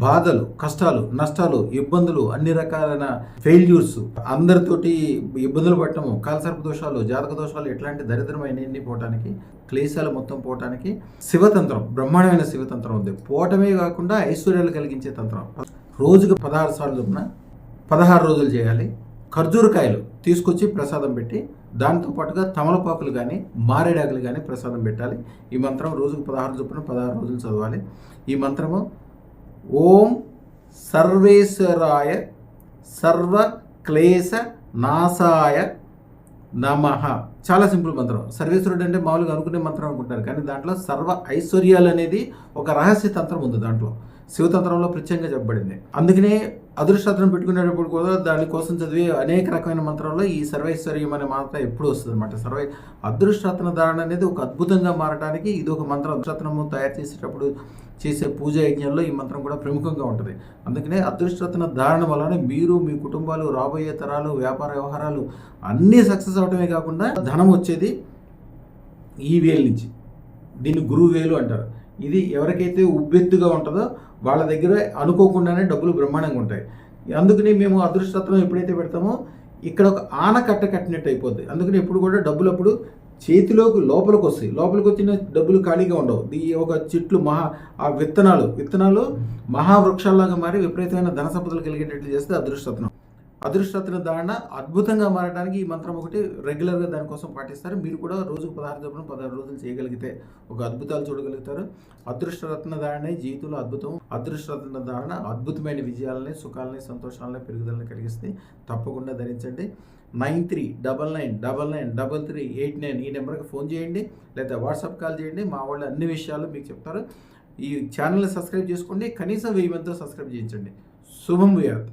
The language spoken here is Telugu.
బాధలు, కష్టాలు, నష్టాలు, ఇబ్బందులు, అన్ని రకాలైన ఫెయిల్యూర్స్, అందరితోటి ఇబ్బందులు పడటము, కాలసర్ప దోషాలు, జాతక దోషాలు, ఇట్లాంటి దరిద్రమైన పోవటానికి, క్లేశాలు మొత్తం పోవటానికి శివతంత్రం, బ్రహ్మాండమైన శివతంత్రం ఉంది. పోవటమే కాకుండా ఐశ్వర్యాలు కలిగించే తంత్రం. రోజుకు 16 సార్లు చొప్పున 16 రోజులు చేయాలి. ఖర్జూరకాయలు తీసుకొచ్చి ప్రసాదం పెట్టి, దాంతో పాటుగా తమలపాకులు కానీ మారేడాకులు కానీ ప్రసాదం పెట్టాలి. ఈ మంత్రం రోజుకు 16 చొప్పున 16 రోజులు చదవాలి. ఈ మంత్రము ఓం సర్వేశ్వరాయ సర్వ క్లేశ నాశాయ నమః. చాలా సింపుల్ మంత్రం. సర్వేశ్వరుడు అంటే మామూలుగా అనుకునే మంత్రం అనుకుంటారు, కానీ దాంట్లో సర్వ ఐశ్వర్యాలు అనేది ఒక రహస్య తంత్రం ఉంది. దాంట్లో శివతంత్రంలో ప్రత్యేకంగా చెప్పబడింది. అందుకనే అదృష్టరత్నం పెట్టుకునేటప్పుడు కూడా దానికోసం చదివే అనేక రకమైన మంత్రాల్లో ఈ సర్వైశ్వర్యం అనే మాత్రం ఎప్పుడు వస్తుంది అనమాట. అదృష్టరత్న ధారణ అనేది ఒక అద్భుతంగా మారడానికి ఇది ఒక మంత్రం. అదృష్టరత్నము తయారు చేసేటప్పుడు చేసే పూజ యజ్ఞంలో ఈ మంత్రం కూడా ప్రముఖంగా ఉంటుంది. అందుకనే అదృష్టరత్న ధారణ వలన మీరు, మీ కుటుంబాలు, రాబోయే తరాలు, వ్యాపార వ్యవహారాలు అన్నీ సక్సెస్ అవడమే కాకుండా ధనం వచ్చేది ఈ వేలు నుంచి. దీన్ని గురువు వేలు అంటారు. ఇది ఎవరికైతే ఉబ్బెత్తుగా ఉంటుందో వాళ్ళ దగ్గర అనుకోకుండానే డబ్బులు బ్రహ్మాండంగా ఉంటాయి. అందుకని మేము అదృష్టరత్నం ఎప్పుడైతే పెడతామో ఇక్కడ ఒక ఆనకట్ట కట్టినట్టు అయిపోద్ది. అందుకని ఎప్పుడు కూడా డబ్బులు అప్పుడు చేతిలోకి లోపలికి వస్తాయి. లోపలికి వచ్చిన డబ్బులు ఖాళీగా ఉండవు. ఒక చెట్లు ఆ విత్తనాలు మహావృక్షాల్లాగా మారి విపరీతమైన ధన సంపదలు కలిగేటట్లు చేస్తే అదృష్టరత్నం. అదృష్టరత్న ధారణ అద్భుతంగా మారడానికి ఈ మంత్రం ఒకటి రెగ్యులర్గా దానికోసం పాటిస్తారు. మీరు కూడా రోజుకు 16 చొప్పున 16 రోజులు చేయగలిగితే ఒక అద్భుతాలు చూడగలుగుతారు. అదృష్టరత్న ధారణే జీవితంలో అద్భుతం. అదృష్టరత్న ధారణ అద్భుతమైన విజయాలని, సుఖాలని, సంతోషాలని, పెరుగుదలని కలిగిస్తే తప్పకుండా ధరించండి. 9399993389 ఈ నెంబర్కి ఫోన్ చేయండి, లేదా వాట్సాప్ కాల్ చేయండి. మా వాళ్ళు అన్ని విషయాలు మీకు చెప్తారు. ఈ ఛానల్ని సబ్స్క్రైబ్ చేసుకోండి. కనీసం 1000 మందితో సబ్స్క్రైబ్ చేయించండి. శుభం భూయాత్.